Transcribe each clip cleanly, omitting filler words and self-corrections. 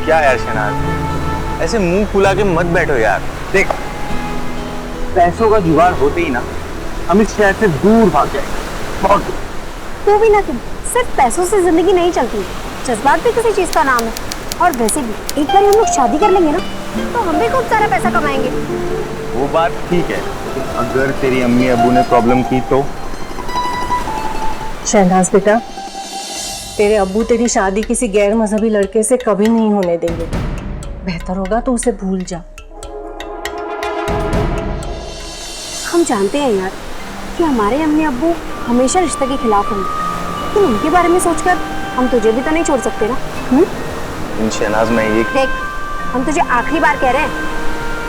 क्या यार शहनाज, ऐसे मुंह फुला के मत बैठो यार। देख, पैसों का जुगाड़ होते ही ना हम इस शहर से दूर भाग जाएंगे, बहुत दूर। तू भी ना तुम, सिर्फ पैसों से जिंदगी नहीं चलती, जज्बात भी किसी चीज का नाम है। और वैसे भी एक बार हम लोग शादी कर लेंगे ना तो हम भी खूब सारा पैसा कमाएंगे। वो बात ठीक है, अगर तेरी अम्मी अबू ने प्रॉब्लम की तो? शहनाज बेटा, तेरे अब्बू तेरी शादी किसी गैर मजहबी लड़के से कभी नहीं होने देंगे। बेहतर होगा तो उसे भूल जा। हम जानते हैं यार कि हमारे अम्मी अब्बू हमेशा रिश्ते के खिलाफ होंगे, लेकिन उनके बारे में सोचकर हम तुझे भी तो नहीं छोड़ सकते ना। शहनाज मैं ये देख, हम तुझे आखिरी बार कह रहे हैं,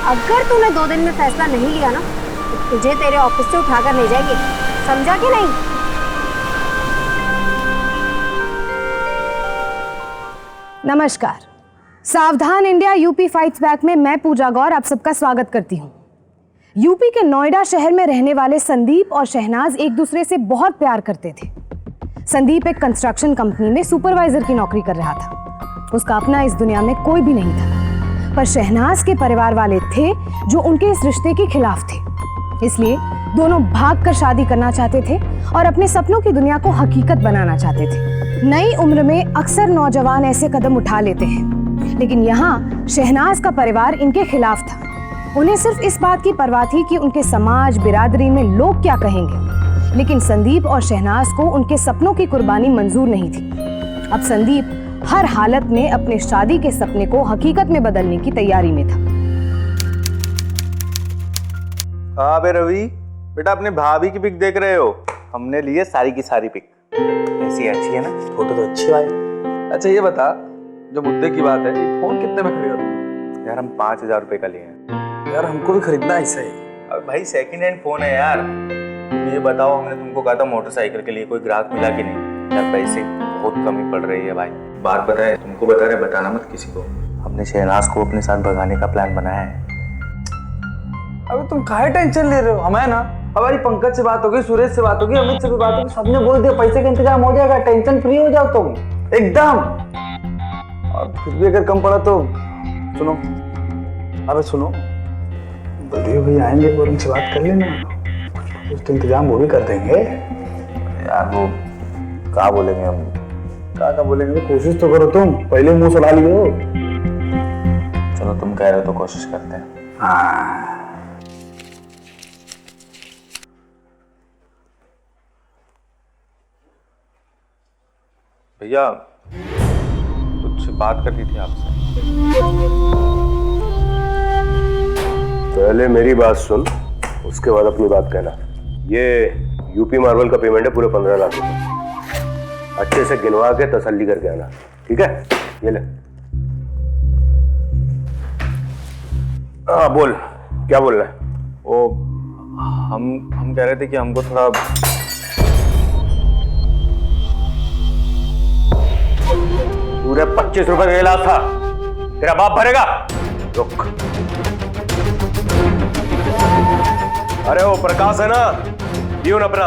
अगर तूने 2 दिन में फैसला नहीं लिया ना तो तुझे तेरे ऑफिस से उठाकर ले जाएंगे, समझा कि नहीं? नमस्कार, सावधान इंडिया यूपी फाइट्स बैक में मैं पूजा गौर आप सबका स्वागत करती हूँ। यूपी के नोएडा शहर में रहने वाले संदीप और शहनाज एक दूसरे से बहुत प्यार करते थे। संदीप एक कंस्ट्रक्शन कंपनी में सुपरवाइजर की नौकरी कर रहा था। उसका अपना इस दुनिया में कोई भी नहीं था, पर शहनाज के परिवार वाले थे जो उनके इस रिश्ते के खिलाफ थे। इसलिए दोनों भागकर शादी करना चाहते थे और अपने सपनों की दुनिया को हकीकत बनाना चाहते थे। नई उम्र में अक्सर नौजवान ऐसे कदम उठा लेते हैं, लेकिन यहाँ शहनाज का परिवार इनके खिलाफ था। उन्हें सिर्फ इस बात की परवाह थी कि उनके समाज बिरादरी में लोग क्या कहेंगे, लेकिन संदीप और शहनाज को उनके सपनों की कुर्बानी मंजूर नहीं थी। अब संदीप हर हालत में अपने शादी के सपने को हकीकत में बदलने की तैयारी में था। हाँ बे रवि, बेटा अपने भाभी की पिक देख रहे हो? हमने ली है सारी की सारी पिक। ऐसी अच्छी है ना? फोटो तो अच्छी आई। अच्छा ये बता, जो मुद्दे की बात है, ये फोन कितने में खरीदा तुम? यार हम 5,000 रुपए का लिए हैं। यार हमको भी खरीदना है ऐसा ही। अब भाई सेकंड हैंड फोन है यार। ये बताओ, हमने तुमको कहा था मोटरसाइकिल के लिए, कोई ग्राहक मिला कि नहीं? यार पैसे बहुत कमी पड़ रही है भाई। बात पता है तुमको, बता रहे बताना मत किसी को। हमने शहनाज को अपने साथ भगाने का प्लान बनाया है। अबे तुम काहे टेंशन ले रहे हो? हमें ना हमारी पंकज से बात होगी, सुरेश से बात होगी, अमित से भी बात होगी, सबने बोल दिया पैसे का इंतजाम हो जाएगा, टेंशन फ्री हो जाओ तुम एकदम। और फिर भी अगर कम पड़ा तो सुनो, अबे सुनो, बलदेव भाई आएंगे और उनसे बात कर लेना, कुछ तो इंतजाम वो भी कर देंगे। यार वो क्या बोलेंगे हम? क्या बोलेंगे? कोशिश तो करो तुम, पहले मुंह सुला लियो। चलो तुम कह रहे हो तो कोशिश करते हैं। हाँ भैया, कुछ बात करनी थी आपसे। पहले मेरी बात सुन, उसके बाद अपनी बात कहना। ये यूपी मार्बल का पेमेंट है, पूरे 15 लाख रुपए। अच्छे से गिनवा के तसल्ली करके आना, ठीक है? ये ले। हाँ बोल, क्या बोल रहा है? वो हम कह रहे थे कि हमको थोड़ा पूरे 25 रुपए का गिलास था, तेरा बाप भरेगा? रुक। अरे वो प्रकाश है ना, पियून अपना,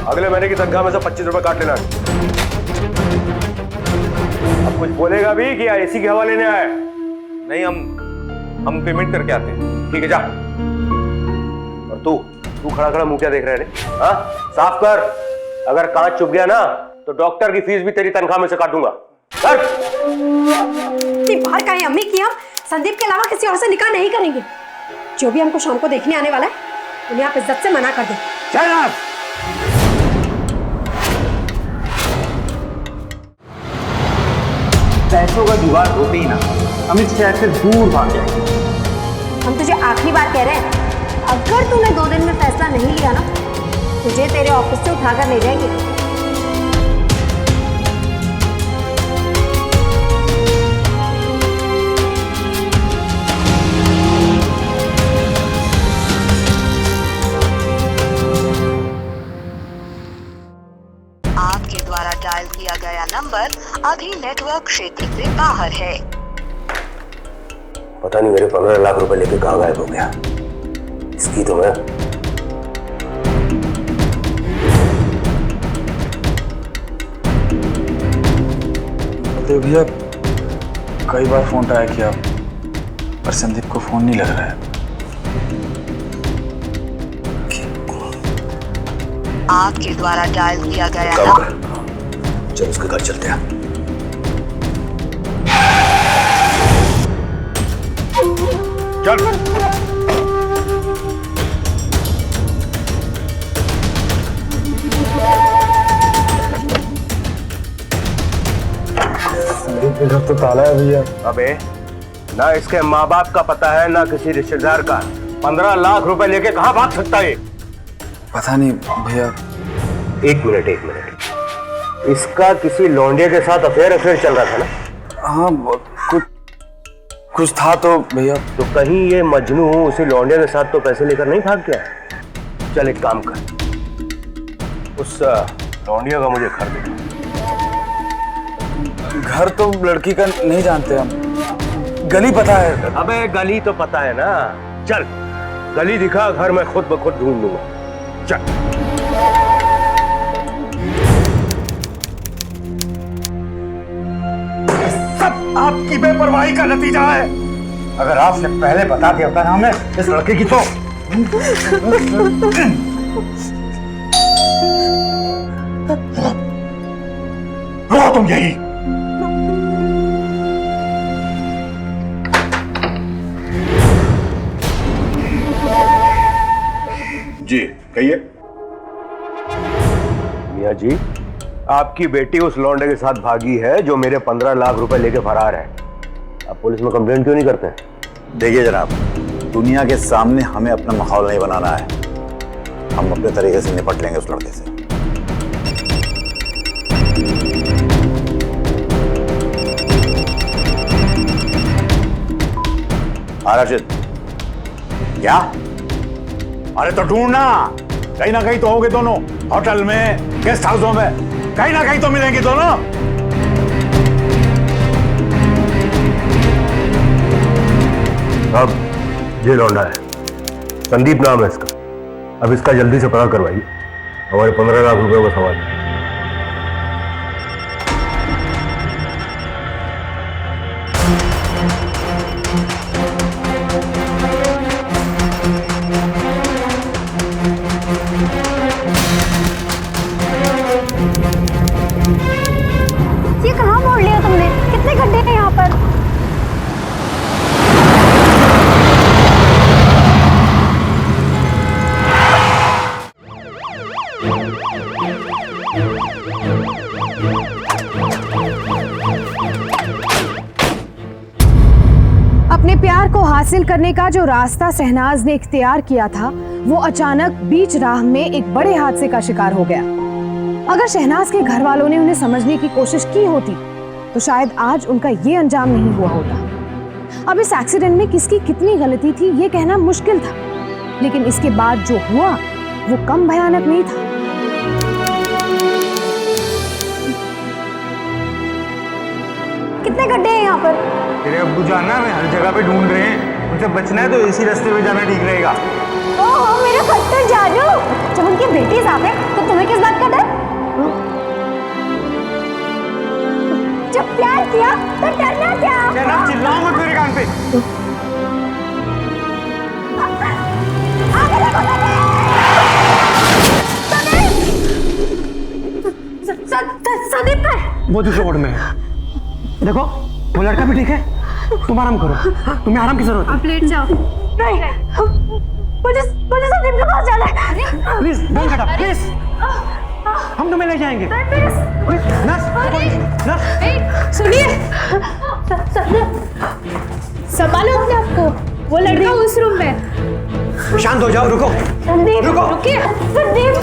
अगले महीने की तनख्वाह में से 25 रुपए काट लेना। अब कुछ बोलेगा भी कि एसी की हवा लेने आए? नहीं, हम पेमेंट करके आते हैं। ठीक है जा। और तू खड़ा खड़ा मुंह क्या देख रहा है रे? हाँ, साफ कर। अगर कांच चुभ गया ना तो डॉक्टर की फीस भी तेरी तनख्वाह में से काटूंगा। कर। बाहर का है अम्मी कि हम संदीप के अलावा किसी और से निकाह नहीं करेंगे। जो भी हमको शाम को देखने आने वाला है उन्हें आप इज्जत से मना कर दो। चल। पैसों का जुगाड़ होते ही ना हम इस शहर से दूर भाग जाएंगे। हम तुझे आखिरी बार कह रहे हैं, अगर तूने 2 दिन में फैसला नहीं लिया ना तुझे तेरे ऑफिस से उठाकर ले जाएंगे। आपके द्वारा डायल किया गया नंबर अभी नेटवर्क क्षेत्र से बाहर है। पता नहीं मेरे 15 लाख रुपए लेके कहाँ गायब हो गया। इसकी तो मैं भैया कई बार फोन ट्राई किया पर संदीप को फोन नहीं लग रहा है। आपके द्वारा डायल किया गया काम नंबर कर, चल उसके घर चलते हैं। चल। संदीप के घर तो ताला है भैया। अबे ना इसके माँ बाप का पता है ना किसी रिश्तेदार का। 15 लाख रुपए लेके कहाँ भाग सकता है? पता नहीं भैया। एक मिनट। इसका किसी लौंडिया के साथ अफेयर चल रहा था ना? हाँ कुछ था तो भैया। तो कहीं ये मजनू उसी लौंडिया के साथ तो पैसे लेकर नहीं भाग गया? चल एक काम कर, उस लौंडिया का मुझे घर दे। घर तो लड़की का नहीं जानते हम, गली पता है। अबे गली तो पता है ना। चल गली दिखा, घर मैं खुद ब खुद ढूंढ लूंगा। चल। सब आपकी बेपरवाही का नतीजा है। अगर आपने पहले बता दिया होता ना हमें इस लड़के की तो रहो तुम यही। जी कहिए। मियाँ जी, आपकी बेटी उस लौंडे के साथ भागी है जो मेरे 15 लाख रुपए लेके फरार है। आप पुलिस में कंप्लेंट क्यों नहीं करते? देखिए जनाब, दुनिया के सामने हमें अपना माहौल नहीं बनाना है। हम अपने तरीके से निपट लेंगे उस लड़के से। राशिद, क्या? अरे तो ढूंढना, कहीं ना कहीं तो होंगे दोनों। होटल में, गेस्ट हाउसों में, कहीं ना कहीं तो मिलेंगे दोनों। अब ये लौंडा है, संदीप नाम है इसका। अब इसका जल्दी से पता करवाइए, हमारे 15 लाख रुपए का सवाल है। ये कहाँ मोड़ लिया तुमने? कितने गड्ढे हैं यहाँ पर? अपने प्यार को हासिल करने का जो रास्ता शहनाज ने इख्तियार किया था, वो अचानक बीच राह में एक बड़े हादसे का शिकार हो गया। अगर शहनाज के घर वालों ने उन्हें समझने की कोशिश की होती तो शायद आज उनका ये अंजाम नहीं हुआ होता। अब इस एक्सीडेंट में किसकी कितनी गलती थी ये कहना मुश्किल था, लेकिन इसके बाद जो हुआ वो कम भयानक नहीं था। कितने गड्ढे हैं यहाँ पर? तेरे अब्बू जान ना, मैं हर जगह पे ढूंढ रहे हैं। उनसे बचना है तो इसी रास्ते पे जाना ठीक रहेगा। ओहो मेरा खट्टर जानू, जब उनकी बेटी साफ है तो तुम्हें किस बात का डर? जब प्यार किया तो डरना क्या? चिल्लाऊंगा तेरे कान पे। आगे देखो संदीप का है। वो दूसरे वार्ड में है। देखो वो लड़का भी ठीक है। तुम आराम करो, तुम्हें आराम की जरूरत है। आप लेट जाओ। नहीं, मुझे संदीप के पास जाना है। Please don't get up, please. हम तुम्हें ले जाएंगे। नर्स, नर्स, सुनिए, संभालो अपने आप को। वो लड़का उस रूम में। शांत हो जाओ, रुको। संदीप, रुको। रुकिए। संदीप,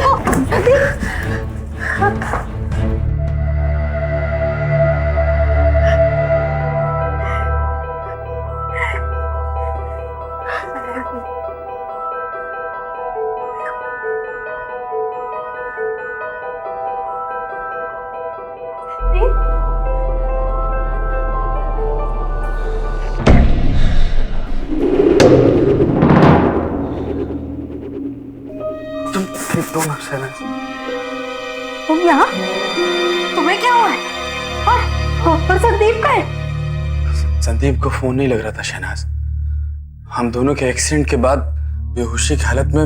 तुम यहाँ? तुम्हें क्या हुआ है? और संदीप का है? संदीप को फोन नहीं लग रहा था शहनाज। हम दोनों के एक्सीडेंट के बाद बेहोशी की हालत में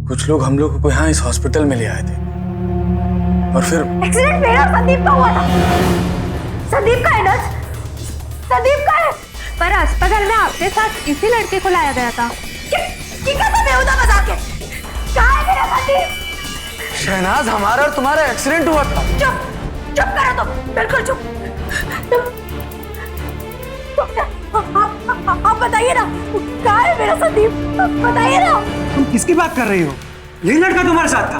कुछ लोग हम लोग को यहाँ इस हॉस्पिटल में ले आए थे और फिर एक्सीडेंट मेरा और संदीप का हुआ था। संदीप का है नर्स, संदीप का है। पर अस्पताल में आपके साथ इसी लड़के को लाया गया था। ये कैसा बेहुदा मजाक है? कहाँ है मेरा संदीप? शहनाज, हमारा और तुम्हारा एक्सीडेंट हुआ था। चुप करो तुम, बिल्कुल चुप। आप बताइए ना, कहाँ है मेरा संदीप? बताइए ना। तुम किसकी बात कर रही हो? यही लड़का तुम्हारे साथ था?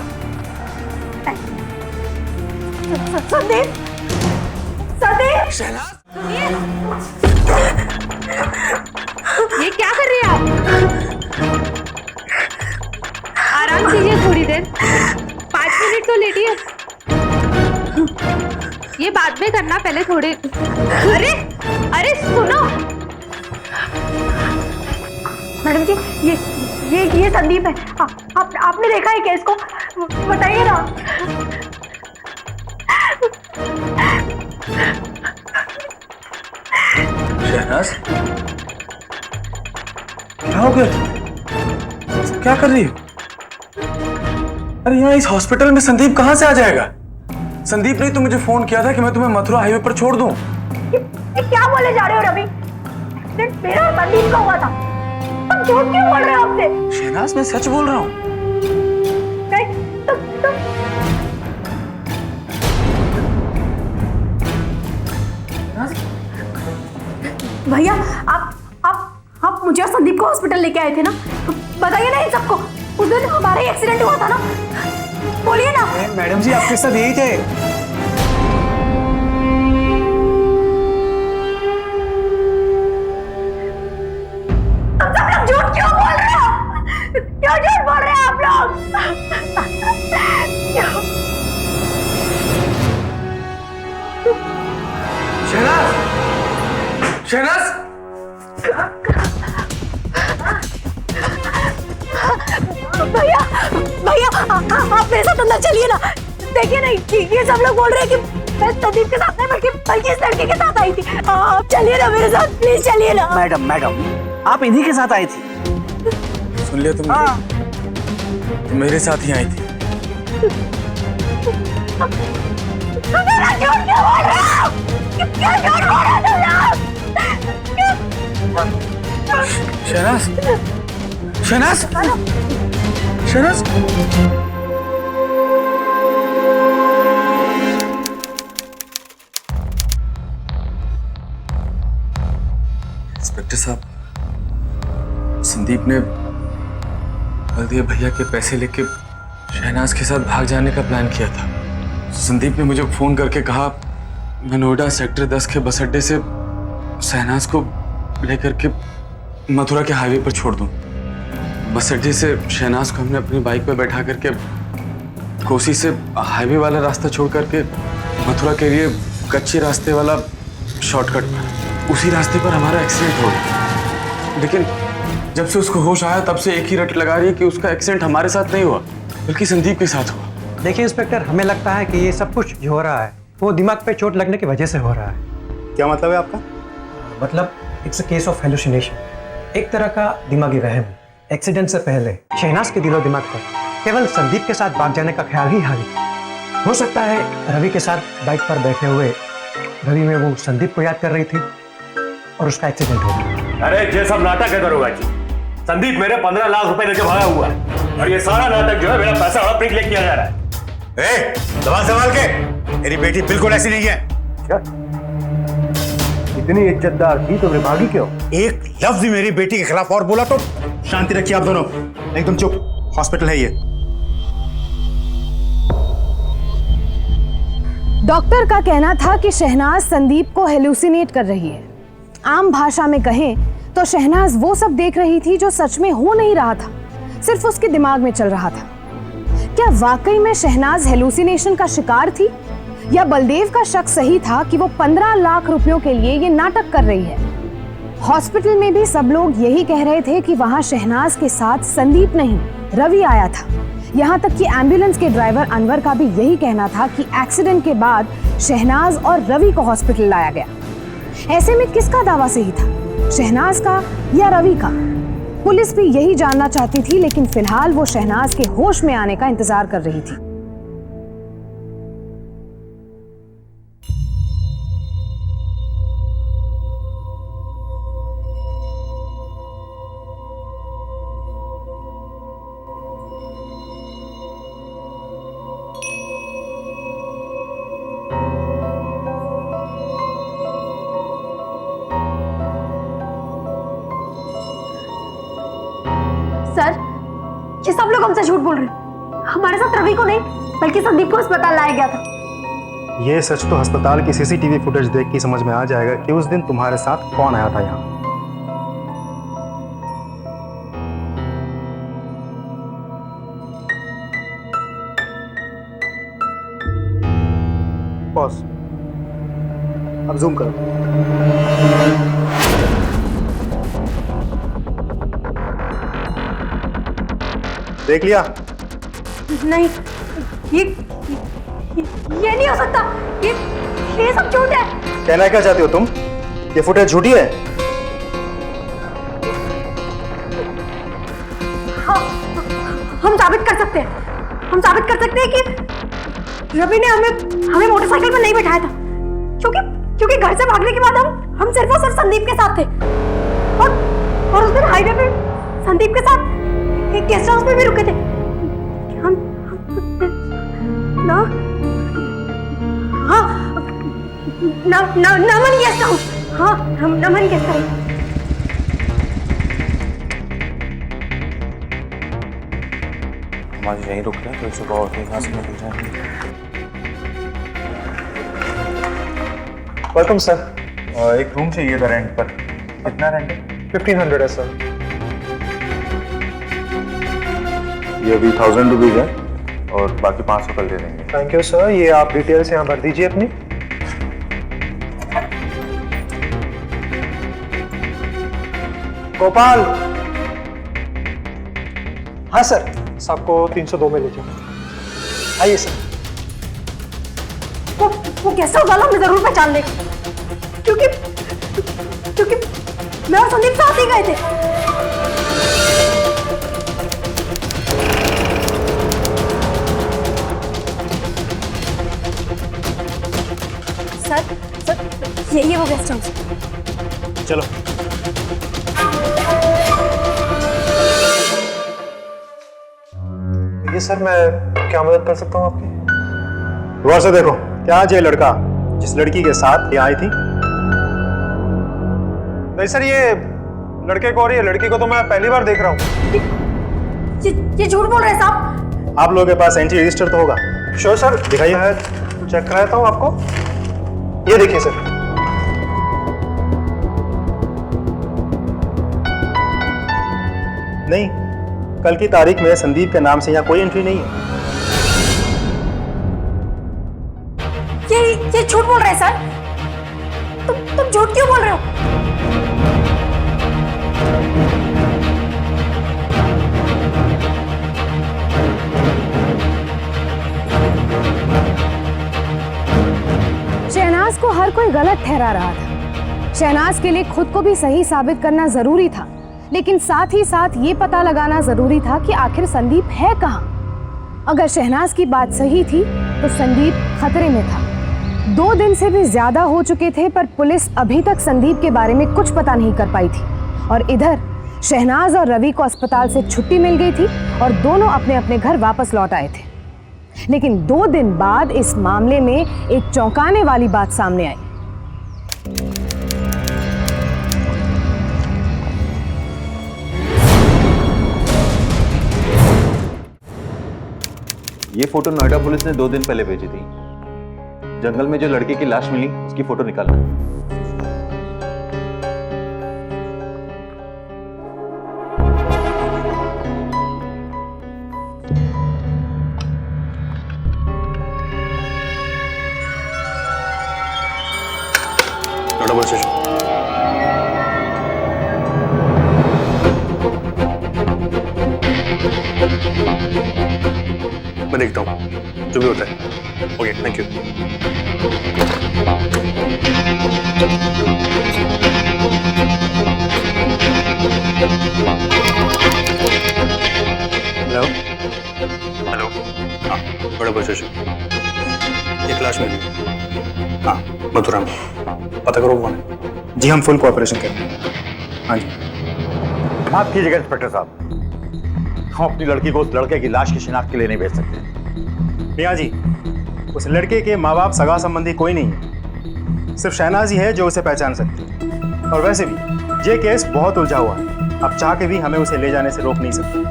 संदीप, संदीप। शहनाज, ये क्या कर रही है आप? आराम कीजिए थोड़ी देर, 5 मिनट तो लेटिए। ये बाद में करना, पहले थोड़े। अरे अरे सुनो मैडम जी, ये संदीप है। आपने देखा है केस को? बताइए ना। शहनाज, क्या हो गया? क्या कर रही हो? अरे यहाँ इस हॉस्पिटल में संदीप कहाँ से आ जाएगा? संदीप ने तो मुझे फोन किया था कि मैं तुम्हें मथुरा हाईवे पर छोड़ दूं। ये क्या बोले जा रहे हो रवि? एक्सीडेंट मेरा और संदीप का हुआ था। तुम झूठ क्यों बोल रहे हो हमसे? शहनाज, मैं सच बोल रहा हूँ। भैया, आप मुझे और संदीप को हॉस्पिटल लेके आए थे ना? बताइए ना इन सबको। उस दिन हमारा ही एक्सीडेंट हुआ था ना? बोलिए ना। मैडम जी, आपके साथ यही थे। तुम सब लोग झूठ क्यों बोल रहे हो? क्यों झूठ बोल रहे हैं आप लोग? शहनाज, शहनाज, भैया, आप मेरे साथ अंदर चलिए ना। देखिए ना, ये सब लोग बोल रहे हैं कि मैं संदीप के साथ नहीं बल्कि इस लड़के के साथ आई थी। आप चलिए ना मेरे साथ, प्लीज चलिए ना। मैडम, आप इन्हीं के साथ आई थी? सुन लिया तुमने? तुम मेरे साथ ही आई थी। मेरा झूठ क्यों बोल रहे हो? क्यों झूठ बोल रहे हो तुम लोग? शहनाज, शहनाज, शहनाज, इंस्पेक्टर साहब, संदीप ने बलदेव भैया के पैसे लेके शहनाज के साथ भाग जाने का प्लान किया था। संदीप ने मुझे फोन करके कहा मैं नोएडा सेक्टर 10 के बस अड्डे से शहनाज को लेकर के मथुरा के हाईवे पर छोड़ दूं। बस अड्डे से शहनाज को हमने अपनी बाइक पर बैठा करके कोसी से हाईवे वाला रास्ता छोड़ करके मथुरा के लिए कच्चे रास्ते वाला शॉर्टकट पर, उसी रास्ते पर हमारा एक्सीडेंट हो गया। लेकिन जब से उसको होश आया तब से एक ही रट लगा रही है कि उसका एक्सीडेंट हमारे साथ नहीं हुआ बल्कि संदीप के साथ हुआ। देखिए इंस्पेक्टर, हमें लगता है कि ये सब कुछ जो हो रहा है वो दिमाग पे चोट लगने की वजह से हो रहा है। क्या मतलब है आपका? मतलब it's a case of hallucination, एक तरह का दिमागी वहम। एक्सीडेंट से पहले शहनाज के दिलो दिमाग पर केवल संदीप के साथ भाग जाने का ख्याल ही हावी था। हो सकता है रवि के साथ बाइक पर बैठे हुए रवि में वो संदीप को याद कर रही थी और उसका एक्सीडेंट हो गया। अरे ये सब नाटक है दरोगा जी। संदीप मेरे 15 लाख रुपए लेके भागा हुआ है और ये सारा नाटक जो है मेरा पैसा हड़प के लिए किया जा रहा है। जबान संभाल के, मेरी बेटी बिल्कुल ऐसी नहीं है। क्या? इतनी इज्जतदार थी तो भागी क्यों? एक लफ्ज भी मेरी बेटी के खिलाफ और बोला तो शांति रखिए आप दोनों, एकदम चुप। हॉस्पिटल है ये। डॉक्टर का कहना था कि शहनाज संदीप को हेलुसिनेट कर रही है। आम भाषा में कहें तो शहनाज वो सब देख रही थी जो सच में हो नहीं रहा था, सिर्फ उसके दिमाग में चल रहा था। क्या वाकई में शहनाज हेलुसिनेशन का शिकार थी या बलदेव का शक सही था कि वो 15 लाख रुपयों के लिए ये नाटक कर रही है? हॉस्पिटल में भी सब लोग यही कह रहे थे कि वहां शहनाज के साथ संदीप नहीं रवि आया था। यहाँ तक कि एम्बुलेंस के ड्राइवर अनवर का भी यही कहना था कि एक्सीडेंट के बाद शहनाज और रवि को हॉस्पिटल लाया गया। ऐसे में किसका दावा सही था, शहनाज का या रवि का? पुलिस भी यही जानना चाहती थी, लेकिन फिलहाल वो शहनाज के होश में आने का इंतजार कर रही थी। सर, ये सब लोग हमसे झूठ बोल रहे हैं। हमारे साथ रवि को नहीं बल्कि संदीप को अस्पताल लाया गया था। ये सच तो अस्पताल की सीसीटीवी फुटेज देख के समझ में आ जाएगा कि उस दिन तुम्हारे साथ कौन आया था यहाँ। पॉज। अब जूम करो। देख लिया? नहीं, ये नहीं हो सकता। ये सब झूठ है। कहना क्या चाहती हो तुम? ये फुटेज झूठी है? हाँ, हम साबित कर सकते हैं। हम साबित कर सकते हैं कि रवि ने हमें मोटरसाइकिल पर नहीं बैठाया था, क्योंकि घर से भागने के बाद हम सिर्फ और सिर्फ संदीप के साथ थे। और उस दिन हाईवे पे संदीप के साथ एक गेस्ट हाउस में भी रुके थे। हम नमन गेस्ट हाउस। हाँ, हम नमन गेस्ट हाउस। हमारे यहीं रुक रहे हैं, तो सुबह और कहीं से निकल जाएंगे। Welcome sir. एक रूम चाहिए था रेंट पर। कितना रेंट है? 1500 है सर। ये अभी 1000 रुपीज है और बाकी 500 कल दे देंगे। Thank you sir. ये आप डिटेल्स यहाँ भर दीजिए अपनी। गोपाल। हाँ सर, सबको 302 में लीजिए। आइए सर। वो कैसा वाला हमें जरूर पहचान लेगा, क्योंकि मैं और संदीप साथ ही गए थे। सर, ये वो गेस्ट हाउस। चलो। ये सर, मैं क्या मदद कर सकता हूँ आपकी? गौर से देखो, क्या आज ये लड़का जिस लड़की के साथ ये आई थी? नहीं सर, ये लड़के को और ये लड़की को तो मैं पहली बार देख रहा हूँ। ये झूठ बोल रहे हैं साहब। आप लोगों के पास एंट्री रजिस्टर तो होगा? श्योर सर, दिखाइए। मैं चेक कराता हूँ आपको। ये देखिए सर। नहीं, कल की तारीख में संदीप के नाम से यहाँ कोई एंट्री नहीं है। ये झूठ बोल रहे हैं सर। तुम झूठ क्यों बोल रहे हो? शहनाज को हर कोई गलत ठहरा रहा था। शहनाज के लिए खुद को भी सही साबित करना जरूरी था, लेकिन साथ ही साथ ये पता लगाना जरूरी था कि आखिर संदीप है कहाँ। अगर शहनाज की बात सही थी तो संदीप खतरे में था। 2 दिन से भी ज्यादा हो चुके थे, पर पुलिस अभी तक संदीप के बारे में कुछ पता नहीं कर पाई थी। और इधर शहनाज और रवि को अस्पताल से छुट्टी मिल गई थी और दोनों अपने अपने घर वापस लौट आए थे। लेकिन 2 दिन बाद इस मामले में एक चौंकाने वाली बात सामने आई। ये फोटो नोएडा पुलिस ने 2 दिन पहले भेजी थी। जंगल में जो लड़के की लाश मिली उसकी फोटो निकालना। Noida police station. मैं देखता हूँ जो भी होता है। Okay, thank you. स्टेशन। एक लाश मिली। हाँ, मथुरा में। पता करो कौन है। जी हम फुल कोऑपरेशन करेंगे। हाँ जी। माफ कीजिएगा इंस्पेक्टर साहब, हम अपनी लड़की को उस लड़के की लाश की शिनाख्त के लिए नहीं भेज सकते। मियाँ जी, उस लड़के के माँ बाप सगा संबंधी कोई नहीं है, सिर्फ शहनाज ही है जो उसे पहचान सकती है। और वैसे भी ये केस बहुत उलझा हुआ है, अब चाह के भी हमें उसे ले जाने से रोक नहीं सकते।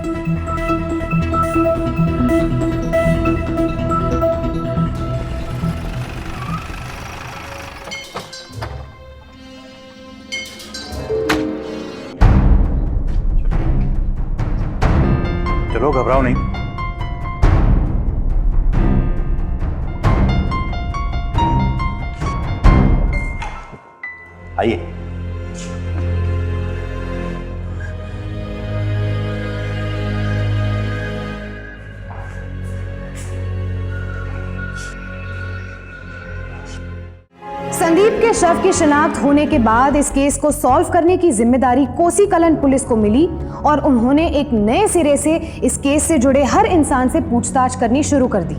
चलो घबराओ नहीं। आइए। संदीप के शव की शिनाख्त होने के बाद इस केस को सॉल्व करने की जिम्मेदारी कोसी कलन पुलिस को मिली और उन्होंने एक नए सिरे से इस केस से जुड़े हर इंसान से पूछताछ करनी शुरू कर दी।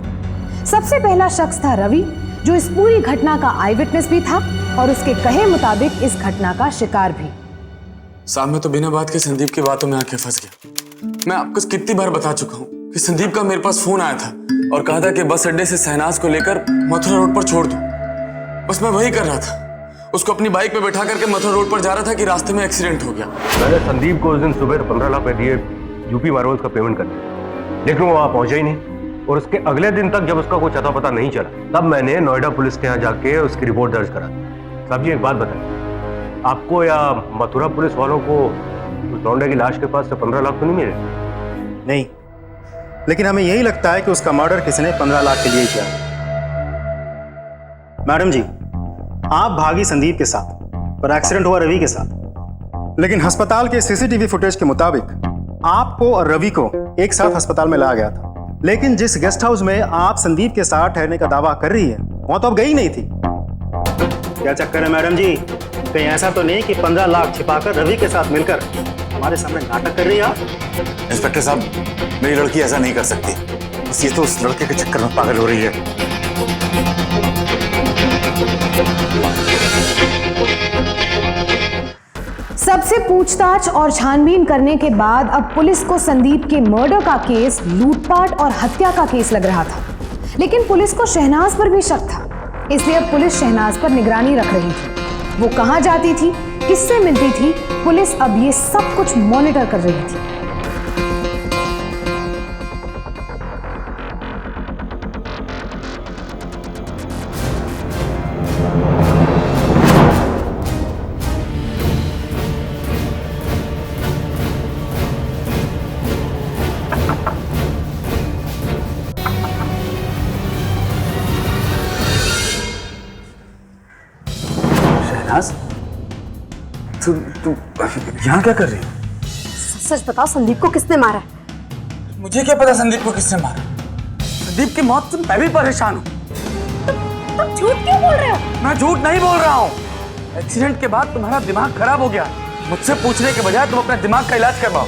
सबसे पहला शख्स था रवि, जो इस पूरी घटना का आई विटनेस भी था और उसके कहे मुताबिक इस घटना का शिकार भी। साहब मैं तो बिना बात के संदीप की बातों में आके फंस गया। मैं आपको कितनी बार बता चुका हूँ कि संदीप का मेरे पास फोन आया था और कहा था कि बस अड्डे से शहनाज को लेकर मथुरा रोड पर छोड़ दो। बस मैं वही कर रहा था, उसको अपनी बाइक पे बैठा करके मथुरा रोड पर जा रहा था कि रास्ते में एक्सीडेंट हो गया। मैंने संदीप को उस दिन सुबह 15 लाख रुपए दिए यूपी मार्वल्स का पेमेंट करने, लेकिन वो वहां पहुंचा ही नहीं। और उसके अगले दिन तक जब उसका कोई अता पता नहीं चला, तब मैंने नोएडा पुलिस के यहाँ जाके उसकी रिपोर्ट दर्ज करा। साहब जी एक बात बताएं, आपको या मथुरा पुलिस वालों को उस लौंडे की लाश के पास से 15 लाख तो नहीं मिले? नहीं, लेकिन हमें यही लगता है कि उसका मर्डर किसी ने 15 लाख के लिए किया। मैडम जी, आप भागी संदीप के साथ पर एक्सीडेंट हुआ रवि के साथ, लेकिन अस्पताल के सीसीटीवी फुटेज के मुताबिक आपको और रवि को एक साथ अस्पताल में लाया गया था। लेकिन जिस गेस्ट हाउस में आप संदीप के साथ ठहरने का दावा कर रही है, वहां तो आप गई नहीं थी। क्या चक्कर है मैडम जी? कहीं ऐसा तो नहीं कि 15 लाख छिपाकर रवि के साथ मिलकर हमारे सामने नाटक कर रही है आप? इंस्पेक्टर साहब, मेरी लड़की ऐसा नहीं कर सकती। बस ये तो उस लड़के के चक्कर में पागल हो रही है। सबसे पूछताछ और छानबीन करने के बाद अब पुलिस को संदीप के मर्डर का केस लूटपाट और हत्या का केस लग रहा था, लेकिन पुलिस को शहनाज पर भी शक था। इसलिए अब पुलिस शहनाज पर निगरानी रख रही थी। वो कहां जाती थी, किससे मिलती थी, पुलिस अब ये सब कुछ मॉनिटर कर रही थी। तू यहाँ क्या कर रही है? सच बताओ, संदीप को किसने मारा? मुझे क्या पता संदीप को किसने मारा। संदीप की मौत से मैं भी परेशान हूँ। तुम झूठ क्यों बोल रहे हो? मैं झूठ नहीं बोल रहा हूँ। एक्सीडेंट के बाद तुम्हारा दिमाग खराब हो गया। मुझसे पूछने के बजाय तुम अपना दिमाग का इलाज करवाओ।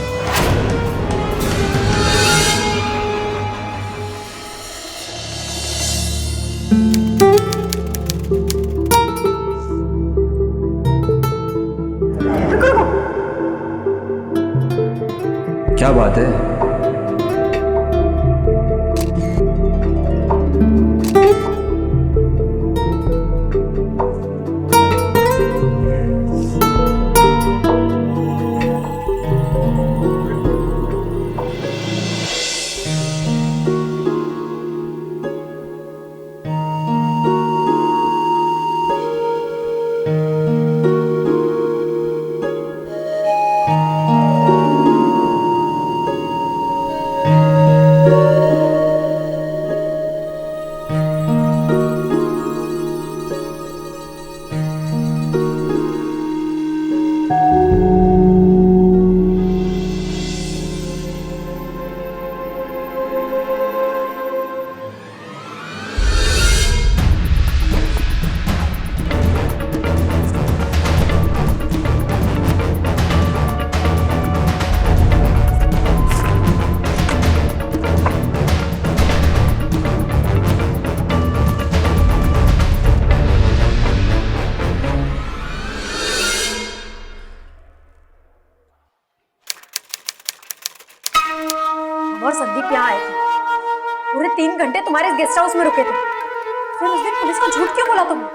क्या बात है? और संदीप यहाँ आए थे। पूरे 3 घंटे तुम्हारे इस गेस्ट हाउस में रुके थे। फिर उस दिन पुलिस को झूठ क्यों बोला तुमने?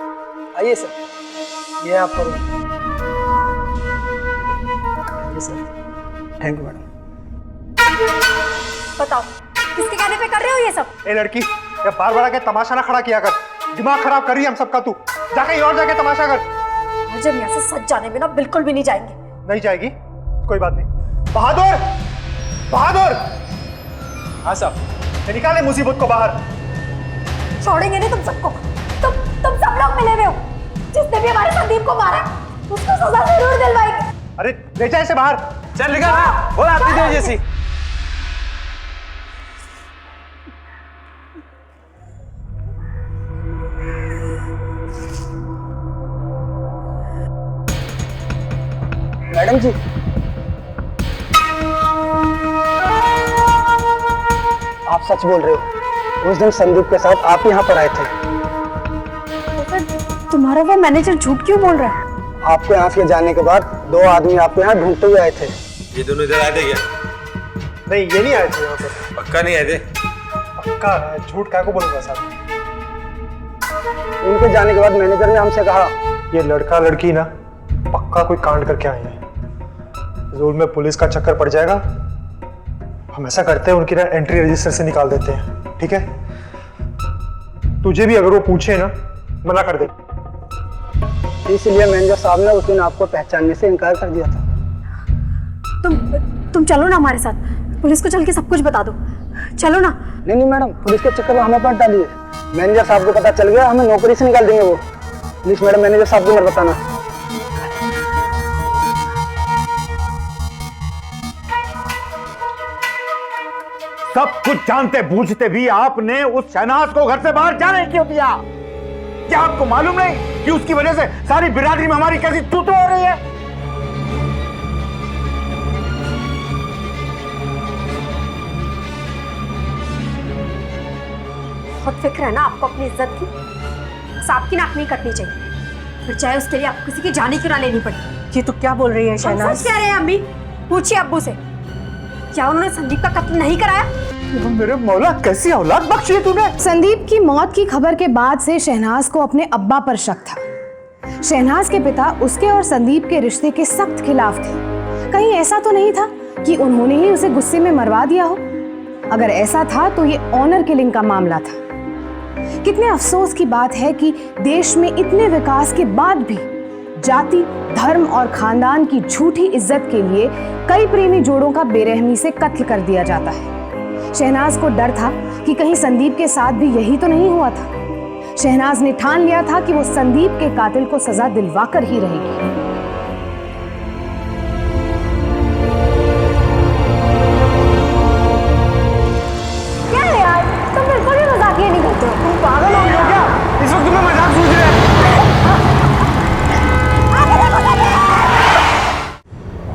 आइए सर, ये आपका रूम। ये सर, थैंक यू मैडम। बताओ किसके कहने पे कर रहे हो ये सब? ए लड़की, ये बार बार आके तमाशा ना खड़ा किया कर, दिमाग खराब कर रही है हम सबका। तू जाके और जाके तमाशा कर। मुझे यहाँ से सच जाने में ना बिल्कुल भी नहीं जाएंगे। नहीं जाएगी, कोई बात नहीं। बहादुर, बहादुर, हाँ साहब, निकाले मुसीबत को बाहर। छोड़ेंगे नहीं तुम सबको। तुम सब लोग मिले हुए हो। जिसने भी हमारे संदीप को मारा उसको सजा जरूर दिलवाएंगे। अरे ले जाए इसे बाहर। चल निकल, बोला आती तेरी जैसी। मैडम जी, आप सच बोल रहे हो? उस दिन संदीप के साथ आप यहाँ पर आए थे? तुम्हारा वो मैनेजर झूठ क्यों बोल रहा है? आपको यहाँ से जाने के बाद 2 आदमी आपको यहाँ ढूंढते हुए आए थे। ये दोनों इधर आए थे क्या? नहीं, ये नहीं आए थे यहाँ पर। पक्का नहीं आए थे? पक्का है, झूठ क्या को बोलूंगा साहब। उनके जाने के बाद मैनेजर ने हमसे कहा ये लड़का लड़की ना पक्का कोई कांड करके आए हैं। जरूर में पुलिस का चक्कर पड़ जाएगा। हम ऐसा करते हैं, उनकी ना एंट्री रजिस्टर से निकाल देते हैं, ठीक है? तुझे भी अगर वो पूछे ना, मना कर दे। इसलिए मैनेजर साहब ने उस दिन आपको पहचानने से इनकार कर दिया था। तुम चलो ना हमारे साथ, पुलिस को चल के सब कुछ बता दो। चलो ना। नहीं नहीं मैडम, पुलिस के चक्कर में हमें मत डालिए। मैनेजर साहब को पता चल गया, हमें नौकरी से निकाल देंगे वो। प्लीज मैडम, मैनेजर साहब को मत बताना। सब कुछ जानते बूझते भी आपने उस शहनाज को घर से बाहर जाने क्यों दिया? क्या आपको मालूम नहीं कि उसकी वजह से सारी बिरादरी में हमारी कैसी तूतू हो रही है? बहुत फिक्र है ना आपको अपनी इज्जत की। सांप की नाक नहीं कटनी चाहिए, फिर चाहे उसके लिए आपको किसी की जान क्यों ना लेनी पड़े। ये तो क्या बोल रही है शहनाज? सच कह रहे हैं अम्मी। पूछिए अब्बू से, क्या उन्होंने संदीप का कत्ल नहीं कराया? मेरे मौला, कैसी औलाद बख्शी है तूने? संदीप की मौत की खबर के बाद से शहनाज को अपने अब्बा पर शक था। शहनाज के पिता उसके और संदीप के रिश्ते के सख्त खिलाफ थे। कहीं ऐसा तो नहीं था कि उन्होंने ही उसे गुस्से में मरवा दिया हो? अगर ऐसा था तो ये ऑनर किलिंग का मामला था। कितने अफसोस की बात है कि देश में इतने विकास के बाद भी जाति, धर्म और खानदान की झूठी इज्जत के लिए कई प्रेमी जोड़ों का बेरहमी से कत्ल कर दिया जाता है। शहनाज को डर था कि कहीं संदीप के साथ भी यही तो नहीं हुआ था। शहनाज ने ठान लिया था कि वो संदीप के कातिल को सजा दिलवाकर ही रहेगी। क्या है यार, तुम बिल्कुल भी मजाकिया नहीं करते हो। तुम पागल हो गए हो क्या? इस वक्त तुम्हें मजाक सूझ रहा है?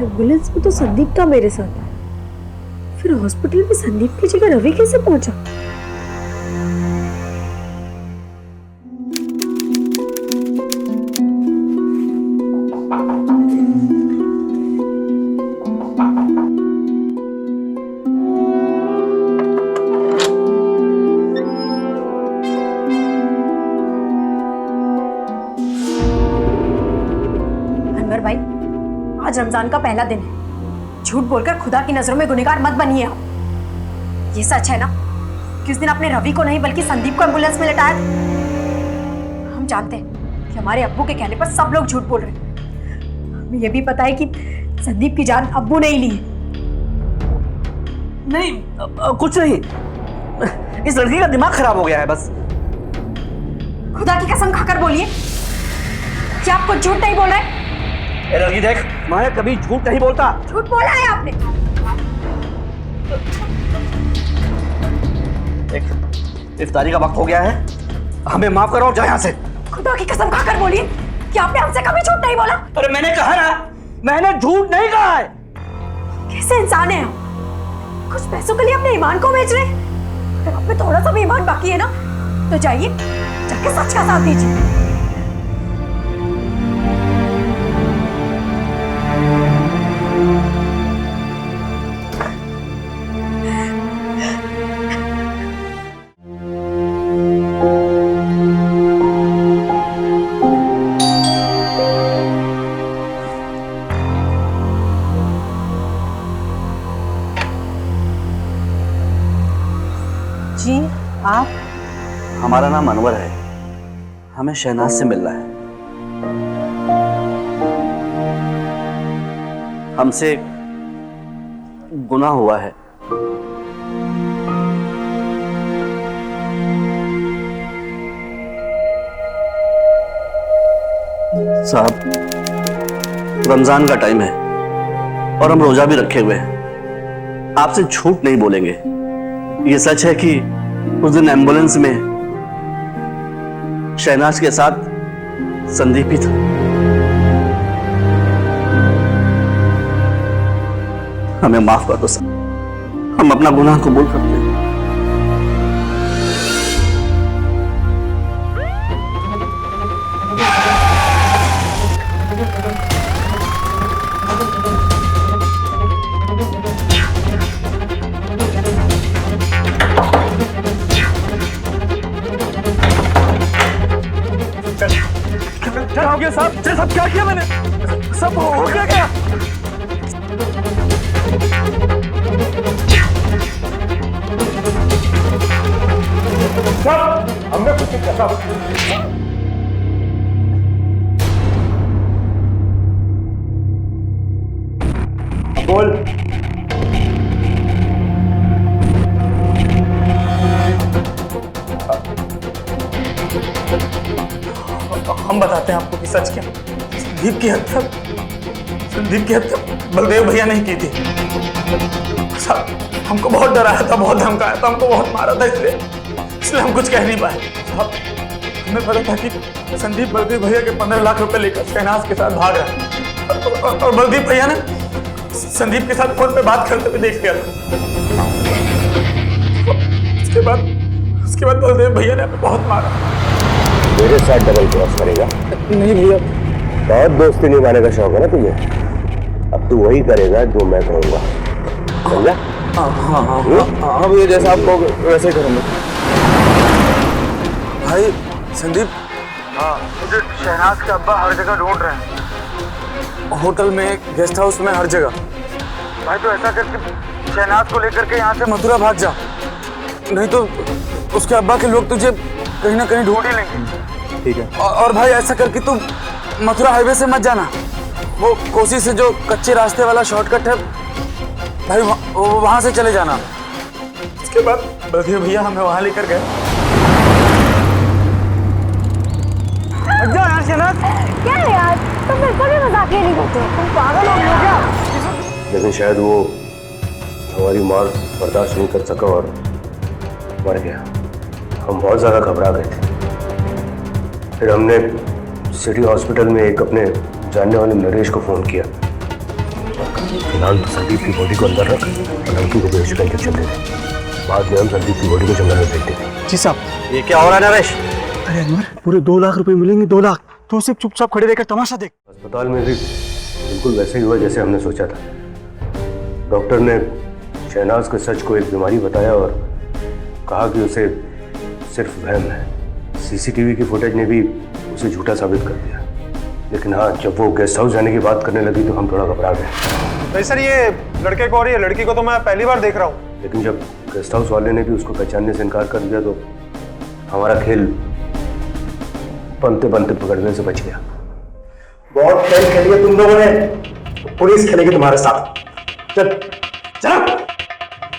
एम्बुलेंस में तो संदीप था मेरे साथ, फिर हॉस्पिटल में संदीप की जगह रवि कैसे पहुंचा? अनवर भाई, आज रमजान का पहला दिन है। झूठ बोलकर खुदा की नजरों में गुनहगार मत बनिए आप। ये सच है ना कि उस दिन आपने रवि को नहीं बल्कि संदीप को एम्बुलेंस में लटाया था? हम जानते हैं कि हमारे अब्बू के कहने पर सब लोग झूठ बोल रहे हैं। हमें ये भी पता है कि संदीप की जान अब्बू ने ही ली है। नहीं, कुछ नहीं, इस लड़की का दिमाग खराब हो गया है बस। खुदा की कसम खाकर बोलिए, क्या आप कुछ झूठ नहीं बोल रहे? ए लड़की देख, मैं कभी झूठ नहीं बोलता। झूठ बोला है आपने। देख, इफ्तारी का वक्त हो गया है, हमें माफ करो और जाओ यहाँ से। खुदा की कसम खाकर बोलिए कि आपने हमसे कभी झूठ नहीं बोला। अरे मैंने कहा ना, मैंने झूठ नहीं कहा है। कैसे इंसान है आप? कुछ पैसों के लिए अपने ईमान को बेच रहे हैं? अगर आप में थोड़ा सा भी ईमान बाकी है ना, तो जाइए जाके सच का साथ दीजिए। हमारा नाम अनवर है, हमें शहनाज से मिलना है। हमसे गुनाह हुआ है। साहब, रमजान का टाइम है और हम रोजा भी रखे हुए हैं। आपसे झूठ नहीं बोलेंगे। ये सच है कि उस दिन एम्बुलेंस में शहनाज के साथ संदीप भी था। हमें माफ कर दो साहब, हम अपना गुनाह कबूल करते हैं। क्या हो गया साहब? साहब क्या किया मैंने? सब हो गया क्या? हमने कुछ नहीं कहा। बोल। हम बताते हैं आपको कि सच क्या। संदीप की हत्या बलदेव भैया नहीं की थी साहब। हमको बहुत डराया था, बहुत धमकाया था, हमको बहुत मारा था, इसलिए हम कुछ कह नहीं पाए साहब। हमें पता था कि संदीप बलदेव भैया के 15 लाख रुपए लेकर शहनाज के साथ भाग रहा है और बलदेव भैया ने संदीप के साथ फोन पे बात करते हुए देख लिया था। उसके बाद बलदेव भैया ने हमें बहुत मारा। मेरे साथ डबल क्रॉस करेगा? नहीं भैया, बहुत दोस्ती निभाने का शौक है ना तुझे। अब तू वही करेगा जो मैं करूंगा, समझा? हाँ भैया, जैसा आप कहोगे वैसे करूंगा। भाई संदीप, हाँ, मुझे शहनाज के अब्बा हर जगह ढूंढ रहे हैं। होटल में, गेस्ट हाउस में, हर जगह। भाई तो ऐसा करके शहनाज को लेकर के यहाँ से मथुरा भाग जा, नहीं तो उसके अब्बा के लोग तुझे कहीं ना कहीं ढूंढ ही लेंगे। ठीक है। और भाई ऐसा करके तू मथुरा हाईवे से मत जाना, वो कोसी से जो कच्चे रास्ते वाला शॉर्टकट है भाई, वहां से चले जाना। उसके बाद बलदेव भैया हमें वहां लेकर गए। क्या है यार, तुम बिल्कुल भी मजाक नहीं करते, तुम पागल हो गए क्या? लेकिन शायद वो हमारी मार बर्दाश्त नहीं कर सका और मर गया। हम बहुत ज़्यादा घबरा गए थे। फिर हमने सिटी हॉस्पिटल में एक अपने जानने वाले नरेश को फ़ोन किया। फिलहाल तो संदीप की बॉडी को अंदर रख और लड़की को बेहोशी का इंजेक्शन दे दे। बाद में हम संदीप की बॉडी को जंगल में फेंक देंगे। जी साहब। ये क्या हो रहा है नरेश? अरे अनवर, पूरे 2 लाख रुपए मिलेंगे। 2 लाख। तो सिर्फ चुपचाप खड़े रहकर तमाशा देख। अस्पताल में भी बिल्कुल वैसे ही हुआ जैसे हमने सोचा था। डॉक्टर ने शहनाज के सच को एक बीमारी बताया और कहा कि उसे सिर्फ वहम है। सीसीटीवी की फुटेज ने भी उसे झूठा साबित कर दिया। लेकिन हाँ, जब वो गेस्ट हाउस जाने की बात करने लगी तो हम थोड़ा घबरा गए। नहीं सर, ये लड़के को और ये लड़की को तो मैं पहली बार देख रहा हूँ। लेकिन जब गेस्ट हाउस वाले ने भी उसको पहचानने से इनकार कर दिया तो हमारा खेल बनते बनते पकड़ने से बच गया। बहुत खेल खेलिए तुम लोगों ने, पुलिस खेलेगी तुम्हारे साथ। चल चल।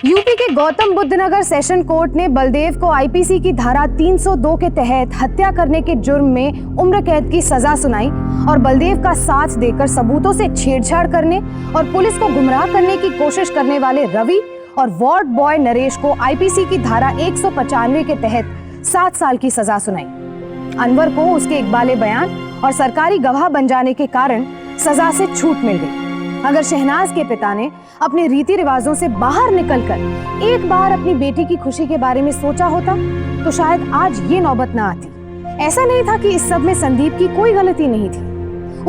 यूपी के गौतम बुद्ध नगर सेशन कोर्ट ने बलदेव को आईपीसी की धारा 302 के तहत हत्या करने के जुर्म में उम्र कैद की सजा सुनाई और बलदेव का साथ देकर सबूतों से छेड़छाड़ करने और पुलिस को गुमराह करने की कोशिश करने वाले रवि और वार्ड बॉय नरेश को आईपीसी की धारा 195 के तहत 7 साल की सजा सुनाई। अनवर को उसके इकबाले बयान और सरकारी गवाह बन जाने के कारण सजा से छूट मिल गई। अगर शहनाज के पिता ने अपने रीति रिवाजों से बाहर निकलकर एक बार अपनी बेटी की खुशी के बारे में सोचा होता तो शायद आज ये नौबत ना आती। ऐसा नहीं था कि इस सब में संदीप की कोई गलती नहीं थी।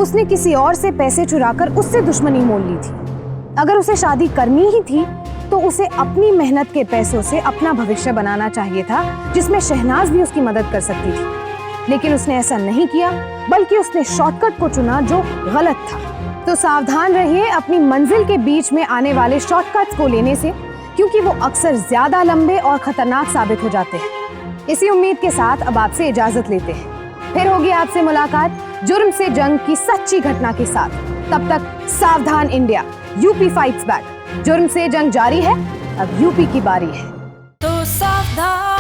उसने किसी और से पैसे चुराकर उससे दुश्मनी मोल ली थी। अगर उसे शादी करनी ही थी तो उसे अपनी मेहनत के पैसों से अपना भविष्य बनाना चाहिए था, जिसमें शहनाज भी उसकी मदद कर सकती थी। लेकिन उसने ऐसा नहीं किया, बल्कि उसने शॉर्टकट को चुना जो गलत था। तो सावधान रहिए अपनी मंजिल के बीच में आने वाले शॉर्टकट्स को लेने से, क्योंकि वो अक्सर ज्यादा लंबे और खतरनाक साबित हो जाते हैं। इसी उम्मीद के साथ अब आपसे इजाजत लेते हैं। फिर होगी आपसे मुलाकात जुर्म से जंग की सच्ची घटना के साथ। तब तक सावधान इंडिया, यूपी फाइट्स बैक। जुर्म से जंग जारी है, अब यूपी की बारी है। तो सावधान